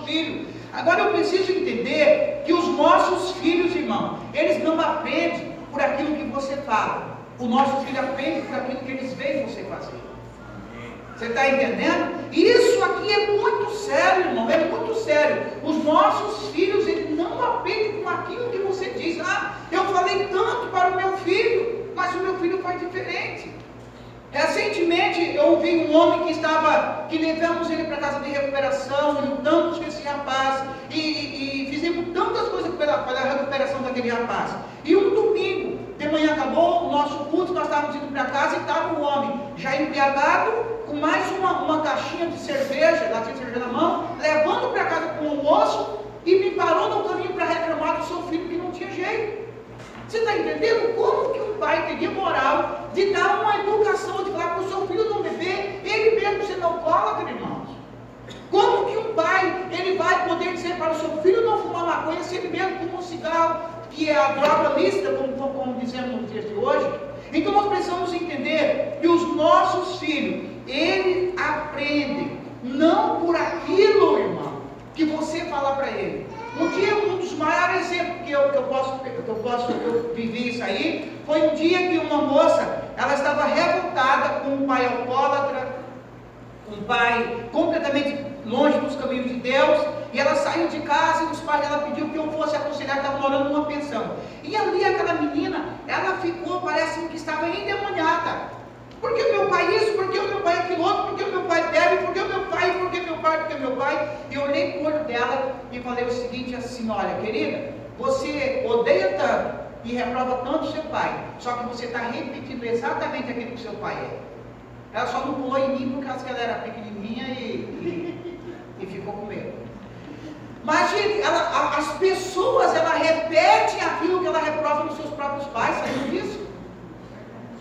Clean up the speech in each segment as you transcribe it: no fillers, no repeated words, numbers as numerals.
filhos. Agora eu preciso entender que os nossos filhos, irmão, eles não aprendem por aquilo que você fala. O nosso filho aprende por aquilo que eles veem você fazer. Você está entendendo? Isso aqui é muito sério, irmão, é muito sério. Os nossos filhos, eles não aprendem com aquilo que você diz. Ah, eu falei tanto para o meu filho, mas o meu filho faz diferente. Recentemente eu ouvi um homem que levamos ele para a casa de recuperação, lutamos com esse rapaz e fizemos tantas coisas pela recuperação daquele rapaz. E um domingo de manhã acabou o nosso culto, nós estávamos indo para casa e estava um homem já embriagado, com mais uma caixinha de cerveja, latinha de cerveja na mão, levando para casa com o almoço e me parou no caminho para reclamar do seu filho que não tinha jeito. Você está entendendo como que um pai teria moral de dar uma educação, de falar para o seu filho não beber, ele mesmo sendo alcoólatra, irmãos? Como que um pai, ele vai poder dizer para o seu filho não fumar maconha, se ele mesmo fuma um cigarro, que é a droga lícita, como dizemos nos dias de hoje? Então nós precisamos entender que os nossos filhos, eles aprendem, não por aquilo, irmão, que você fala para ele. Um dia, um dos maiores exemplos que eu vivi isso aí, foi um dia que uma moça, ela estava revoltada com um pai alcoólatra, um pai completamente longe dos caminhos de Deus, e ela saiu de casa e os pais dela pediu que eu fosse aconselhar, estavam morando numa pensão. E ali aquela menina, ela ficou, parece que estava endemoniada. Porque o meu pai isso, porque o meu pai aquilo outro, porque o meu pai bebe, porque o meu pai, porque meu pai, porque meu pai. E eu olhei para o olho dela e falei o seguinte assim: olha, querida, você odeia tanto e reprova tanto seu pai, só que você está repetindo exatamente aquilo que seu pai é. Ela só não pulou em mim por causa que ela era pequenininha e ficou com medo. Mas, gente, as pessoas, elas repetem aquilo que ela reprova nos seus próprios pais, sabe disso?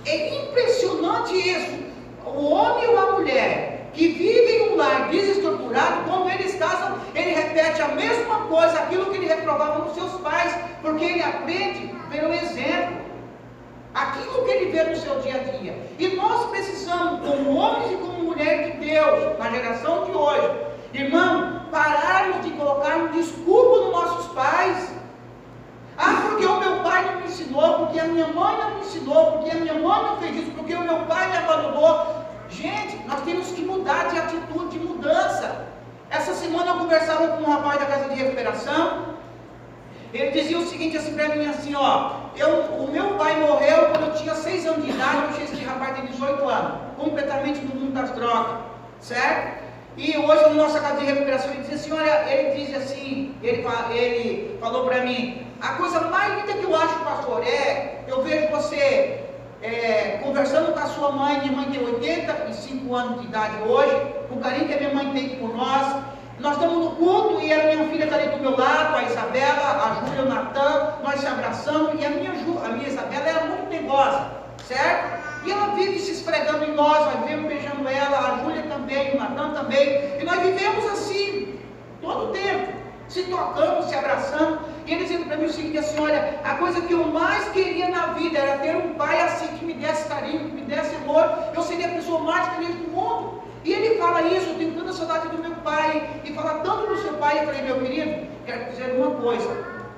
É impressionante isso. O homem ou a mulher que vive em um lar desestruturado, quando eles casam, ele repete a mesma coisa, aquilo que ele reprovava nos seus pais, porque ele aprende pelo exemplo, aquilo que ele vê no seu dia a dia. E nós precisamos, como homens e como mulheres de Deus, na geração de hoje, irmão, pararmos de colocar desculpa nos nossos pais. Ah, porque o meu pai não me ensinou, porque a minha mãe não me ensinou, porque a minha mãe não fez isso, porque o meu pai me abandonou. Gente, nós temos que mudar de atitude, de mudança. Essa semana eu conversava com um rapaz da casa de recuperação. Ele dizia o seguinte assim para mim, assim, ó: o meu pai morreu quando eu tinha 6 anos de idade, hoje esse rapaz tem 18 anos, completamente no mundo das drogas, certo? E hoje na nossa casa de recuperação ele diz assim, olha, ele diz assim, ele falou para mim: a coisa mais linda que eu acho, pastor, eu vejo você conversando com a sua mãe. Minha mãe tem 85 anos de idade hoje, o carinho que a minha mãe tem por nós. Nós estamos no culto e a minha filha está ali do meu lado, a Isabela, a Júlia, o Natan, nós se abraçamos, e a minha Isabela era muito negosa, certo? E ela vive se esfregando em nós, nós vivemos beijando ela, a Júlia também, o Natan também, e nós vivemos assim, todo o tempo, se tocando, se abraçando. E ele dizendo para mim o seguinte, assim, olha, a coisa que eu mais queria na vida era ter um pai assim, que me desse carinho, que me desse amor, eu seria a pessoa mais feliz do mundo. E ele fala isso, eu tenho tanta saudade do meu pai, e fala tanto do seu pai. Eu falei, meu querido, quero dizer uma coisa,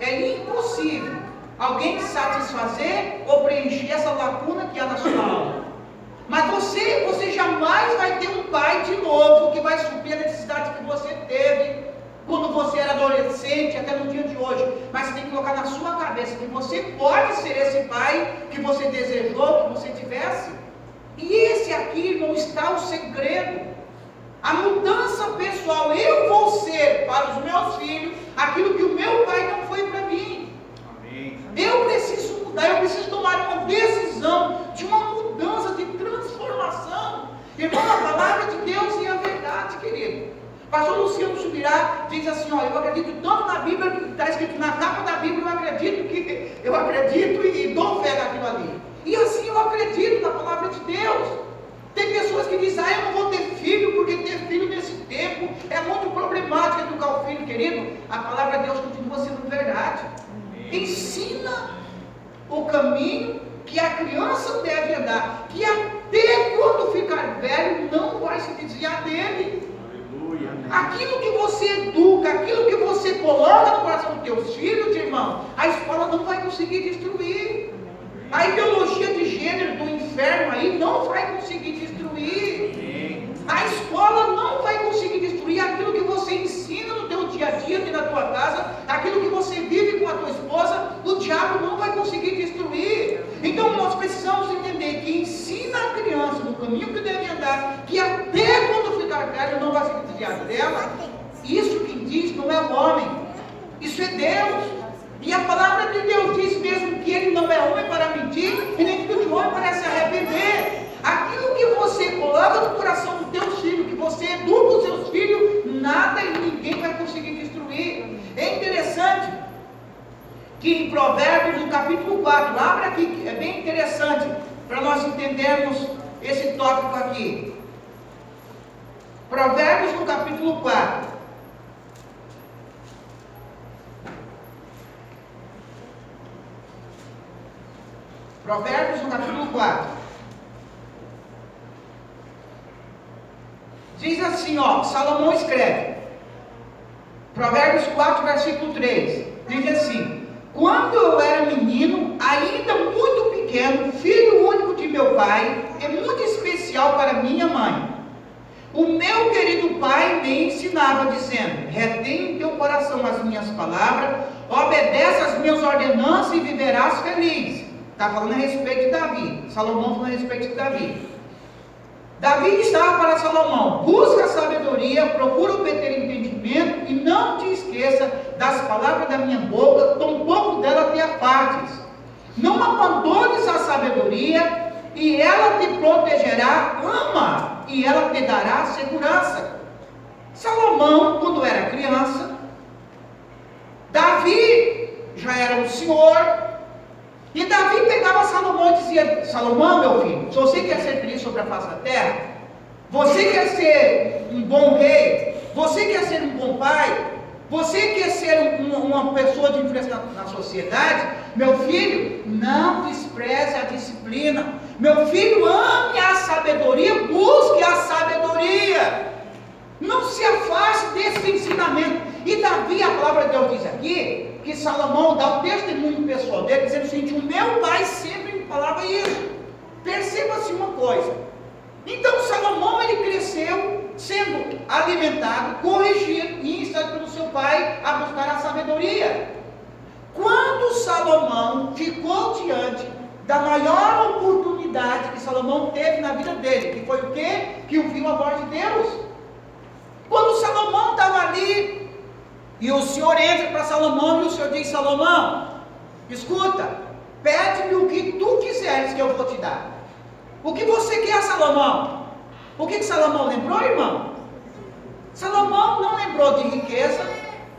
é impossível alguém satisfazer ou preencher essa lacuna que há na sua alma. Mas você jamais vai ter um pai de novo que vai suprir a necessidade que você teve quando você era adolescente, até no dia de hoje. Mas você tem que colocar na sua cabeça que você pode ser esse pai que você desejou que você tivesse. E esse aqui, irmão, está o segredo. A mudança pessoal. Eu vou ser para os meus filhos aquilo que o meu pai não foi para mim. Amém. Eu preciso mudar, eu preciso tomar uma decisão de uma mudança, de transformação. Irmão, a palavra de Deus é a verdade, querido. Pastor Luciano Subirá diz assim, ó, eu acredito tanto na Bíblia, que está escrito na capa da Bíblia, eu acredito e dou fé naquilo ali. E assim eu acredito na palavra de Deus. Tem pessoas que dizem, eu não vou ter filho, porque ter filho nesse tempo é muito problemático educar o filho, querido. A palavra de Deus continua sendo verdade. Ensina o caminho que a criança deve andar, que até quando ficar velho não vai se desviar dele. Aleluia. Aquilo que você educa, aquilo que você coloca no coração dos teus filhos, irmão, a escola não vai conseguir destruir. A ideologia de gênero do inferno aí não vai conseguir destruir. A escola não vai conseguir destruir aquilo que você ensina no teu dia a dia, aqui na tua casa, aquilo que você vive com a tua esposa, o diabo não vai conseguir destruir. Então nós precisamos entender que ensina a criança no caminho que deve andar, que até quando ficar velho não vai se desviar dela. Isso quem diz não é o homem, isso é Deus. E a palavra de Deus diz mesmo que ele não é homem para mentir, e nem filho de homem para se arrepender. Aquilo que você coloca no coração dos teus filhos, que você educa os seus filhos, nada e ninguém vai conseguir destruir. É interessante que em Provérbios, no capítulo 4, abra aqui, é bem interessante para nós entendermos esse tópico aqui. Provérbios, no capítulo 4. Provérbios, no capítulo 4. Diz assim, ó, Salomão escreve. Provérbios 4, versículo 3. Diz assim: quando eu era menino, ainda muito pequeno, filho único de meu pai, e muito especial para minha mãe, o meu querido pai me ensinava, dizendo: retém em teu coração as minhas palavras, obedece às minhas ordenanças e viverás feliz. Está falando a respeito de Davi. Salomão falando a respeito de Davi. Davi estava para Salomão: busca a sabedoria, procura obter entendimento, e não te esqueça das palavras da minha boca, tampouco dela te apartes. Não abandones a sabedoria, e ela te protegerá. Ama, e ela te dará segurança. Salomão, quando era criança, Davi já era um senhor, e Davi pegava Salomão e dizia: Salomão, meu filho, se você quer ser feliz sobre a face da terra, você quer ser um bom rei, você quer ser um bom pai, você quer ser uma pessoa de influência na sociedade, meu filho, não despreze a disciplina. Meu filho, ame a sabedoria, busque a sabedoria. Não se afaste desse ensinamento. E Davi, a palavra de Deus diz aqui, que Salomão dá o testemunho pessoal dele, dizendo o seguinte: o meu pai sempre me falava isso. Perceba-se uma coisa. Então Salomão, ele cresceu sendo alimentado, corrigido e ensinado pelo seu pai a buscar a sabedoria. Quando Salomão ficou diante da maior oportunidade que Salomão teve na vida dele, que foi o quê? Que ouviu a voz de Deus. Quando Salomão estava ali, e o Senhor entra para Salomão, e o Senhor diz: Salomão, escuta, pede-me o que tu quiseres que eu vou te dar. O que você quer, Salomão? O que Salomão lembrou, irmão? Salomão não lembrou de riqueza,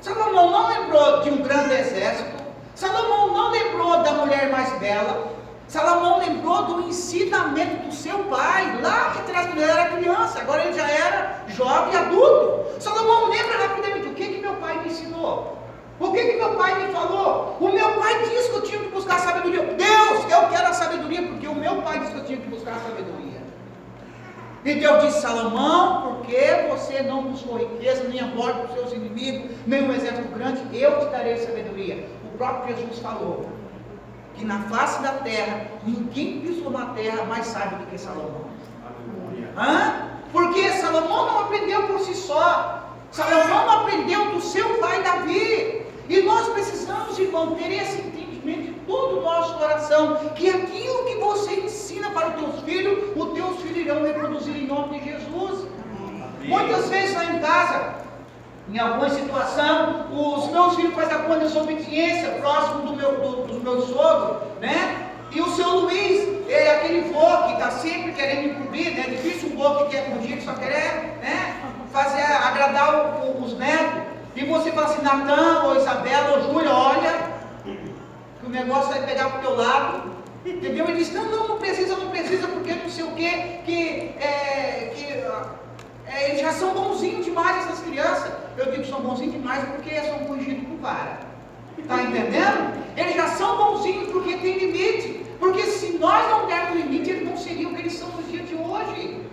Salomão não lembrou de um grande exército, Salomão não lembrou da mulher mais bela, Salomão lembrou do ensinamento do seu pai, lá que atrás, quando ele era criança, agora ele já era jovem e adulto. Salomão lembra rapidamente: o que meu pai me ensinou? O que meu pai me falou? O meu pai disse que eu tinha que buscar a sabedoria. Deus, eu quero a sabedoria, porque o meu pai disse que eu tinha que buscar a sabedoria. E Deus disse: Salomão, porque você não buscou riqueza, nem a morte dos seus inimigos, nem um exército grande, eu te darei sabedoria. O próprio Jesus falou que na face da terra, ninguém pisou na terra mais sábio do que Salomão. Porque Salomão não aprendeu por si só, Salomão aprendeu do seu pai Davi. E nós precisamos, irmão, ter esse entendimento de todo o nosso coração, que aquilo que você ensina para os teus filhos irão reproduzir em nome de Jesus. Muitas vezes lá em casa, em alguma situação, os meus filhos fazem alguma desobediência próximo dos meus sogros, né? E o seu Luiz, ele é aquele vô que está sempre querendo encobrir, né? É difícil um vô que quer fugir, que só quer, né, agradar os netos. E você fala assim: Natan, ou Isabela, ou Júlia, olha, que o negócio vai pegar para o teu lado. Entendeu? Ele diz: não precisa, porque não sei o quê, eles já são bonzinhos demais, essas crianças. Eu digo que são bonzinhos demais porque são corrigidos por vara. Está entendendo? Eles já são bonzinhos porque tem limite. Porque se nós não dermos limite, eles não seriam o que eles são nos dias de hoje.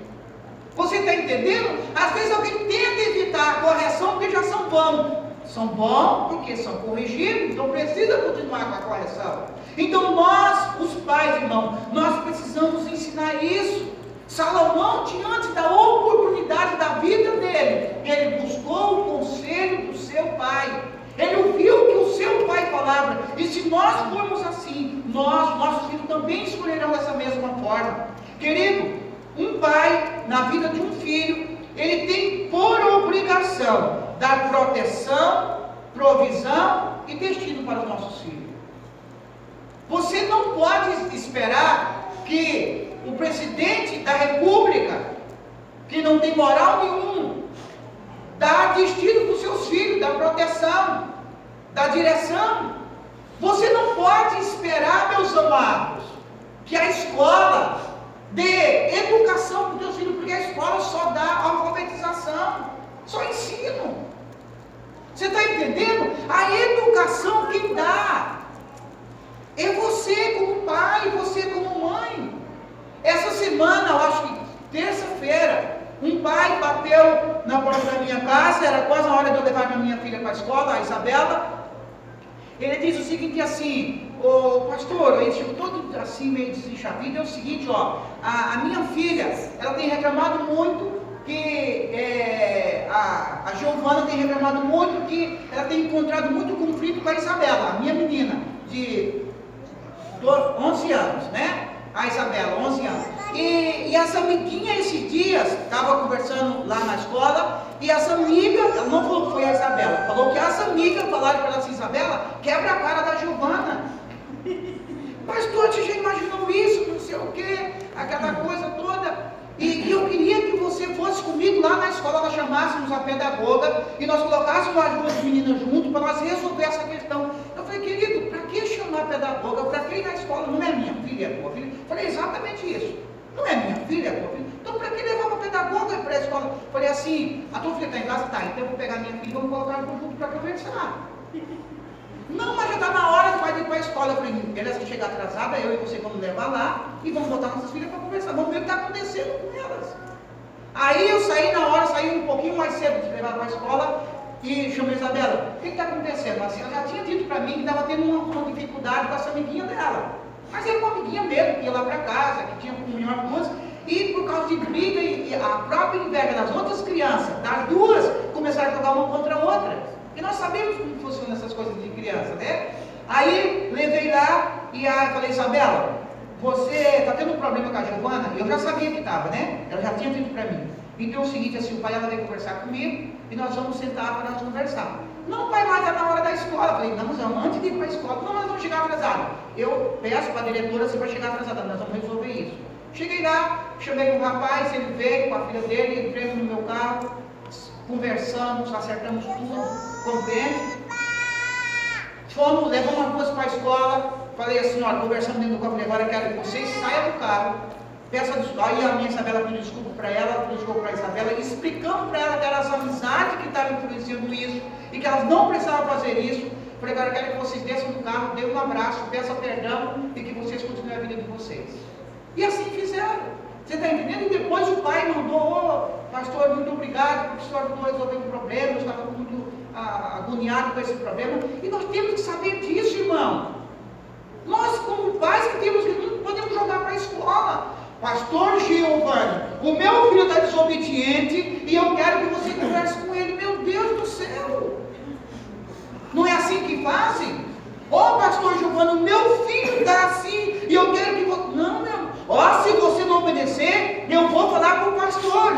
Você está entendendo? Às vezes alguém tenta evitar a correção porque já são bons. São bons porque são corrigidos, então precisa continuar com a correção. Então nós, os pais, irmão, nós precisamos ensinar isso. Salomão, diante da oportunidade da vida dele, ele buscou o conselho do seu pai. Ele ouviu o que o seu pai falava. E se nós formos assim, nossos filhos também escolherão dessa mesma forma. Querido, um pai, na vida de um filho, ele tem por obrigação dar proteção, provisão e destino para os nossos filhos. Você não pode esperar que o presidente da república, que não tem moral nenhum, dá destino para os seus filhos, dá proteção, dá direção. Você não pode esperar, meus amados, que a escola dê educação para os seus filhos, porque a escola só dá alfabetização, só ensino. Você está entendendo? A educação quem dá é você como pai, você como mãe. Essa semana, eu acho que terça-feira, um pai bateu na porta da minha casa, era quase a hora de eu levar minha filha para a escola, a Isabela. Ele diz o seguinte assim: ô pastor, ele chegou todo assim meio desenchavido, é o seguinte, ó, a minha filha, ela tem reclamado muito que a Giovana tem reclamado muito que ela tem encontrado muito conflito com a Isabela, a minha menina de 11 anos, né? A Isabela, 11 anos. E essa amiguinha esses dias estava conversando lá na escola, e essa amiga, ela não falou que foi a Isabela, falou que essa amiga falaram para ela assim: Isabela, quebra a cara da Giovana. Pastor, você já imaginou isso? Não sei o que, aquela coisa toda. E eu queria que você fosse comigo lá na escola, nós chamássemos a pedagoga e nós colocássemos as duas meninas junto para nós resolver essa questão. Eu falei: querido, para que chamar a pedagoga? Para que ir na escola? Não é minha filha, é tua filha? Eu falei exatamente isso. Não é minha filha, é tua filha? Então para que levar para a pedagoga para a escola? Eu falei assim: a tua filha está em casa? Tá, então eu vou pegar minha filha e vamos colocar ela junto para conversar. Não, mas já está na hora de vai ir para a escola. Eu falei: beleza, se chegar atrasada, eu e você vamos levar lá e vamos botar nossas filhas para conversar. Vamos ver o que está acontecendo com elas. Aí eu saí na hora, saí um pouquinho mais cedo de levar para a escola e chamei a Isabela: o que está acontecendo? Assim, ela já tinha dito para mim que estava tendo uma dificuldade com essa amiguinha dela. Mas era uma amiguinha mesmo, que ia lá para casa, que tinha comunhão com duas, e por causa de briga e a própria inveja das outras crianças, das duas, começaram a jogar uma contra a outra. E nós sabemos como funcionam essas coisas de criança, né? Aí levei lá e falei: Isabela, você está tendo um problema com a Giovana? Eu já sabia que estava, né? Ela já tinha dito para mim. Então é o seguinte, assim, o pai ela veio conversar comigo e nós vamos sentar para nós conversar. Não, pai, mas está na hora da escola. Eu falei: não, mas antes de ir para a escola, não, nós vamos chegar atrasados. Eu peço para a diretora se vai chegar atrasada, nós vamos resolver isso. Cheguei lá, chamei um rapaz, ele veio com a filha dele, entramos no meu carro, conversamos, acertamos tudo, contente. Fomos, levamos as duas para a escola. Falei assim: olha, conversando dentro do carro, falei: agora eu quero que vocês saiam do carro. Peça desculpa. Aí a minha Isabela pediu desculpa para ela, pediu desculpa para a Isabela, explicando para ela que eram as amizades que estavam influenciando isso e que elas não precisavam fazer isso. Falei: agora eu quero que vocês desçam do carro, dêem um abraço, peçam perdão e que vocês continuem a vida de vocês. E assim fizeram. Você está entendendo? E depois o pai mandou: ô pastor, muito obrigado, porque o senhor não resolveu o problema, eu estava muito agoniado com esse problema. E nós temos que saber disso, irmão. Nós, como pais, que temos que não podemos jogar para a escola. Pastor Giovanni, o meu filho está desobediente e eu quero que você converse com ele. Meu Deus do céu! Não é assim que fazem? Ó, pastor Giovanni, o meu filho está assim e eu quero que você... Não, meu irmão. Ó, se você não obedecer, eu vou falar com o pastor.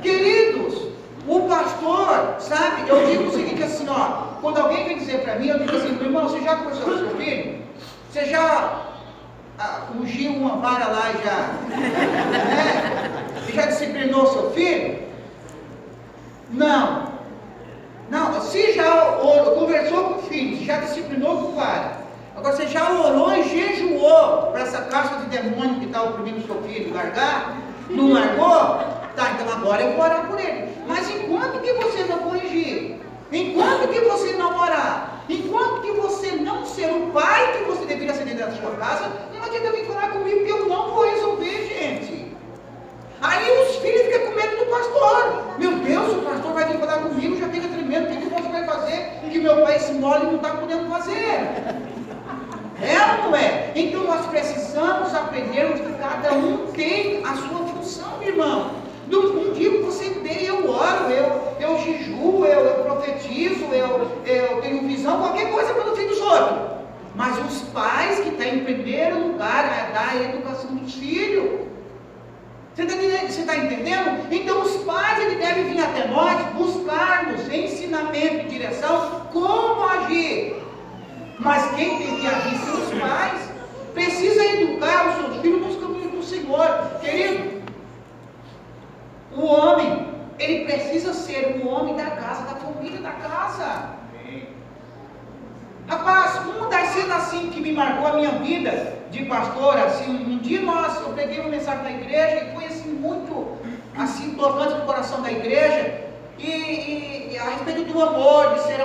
Queridos, o pastor, sabe, eu digo o seguinte assim, ó, quando alguém vem dizer para mim, eu digo assim: meu irmão, você já conversou com seu filho? Você já ungiu uma vara lá e já disciplinou seu filho? Não. Não, se já conversou com o filho, se já disciplinou com vara, agora você já orou e jejuou para essa caixa de demônio que está oprimindo seu filho largar? Não largou? Tá, então agora eu vou orar por ele. Mas enquanto que você não corrigir, enquanto que você não orar, Enquanto que você não ser o pai que você deveria ser dentro da sua casa, não adianta vir falar comigo que eu não vou resolver, gente. Aí os filhos ficam com medo do pastor. Meu Deus, o pastor vai vir falar comigo, já fica tremendo, o que o pastor vai fazer? Que meu pai se mole e não está podendo fazer. É ou não é? Então nós precisamos aprender que cada um tem a sua função, irmão. Não digo que você dê, eu oro, eu jejuo, eu profetizo, eu tenho visão, qualquer coisa pelo fim dos outros. Mas os pais que estão em primeiro lugar a dar a educação dos filhos. Você está entendendo? Então os pais eles devem vir até nós buscar-nos ensinamento e direção como agir. Mas quem tem que agir são os pais. Precisa educar os seus filhos nos caminhos do Senhor. Querido, o homem, ele precisa ser um homem da casa, da família da casa. Rapaz, uma das cenas assim que me marcou a minha vida de pastor, assim, um dia eu peguei uma mensagem na igreja e foi assim muito assim tocante no coração da igreja e a respeito do amor, de ser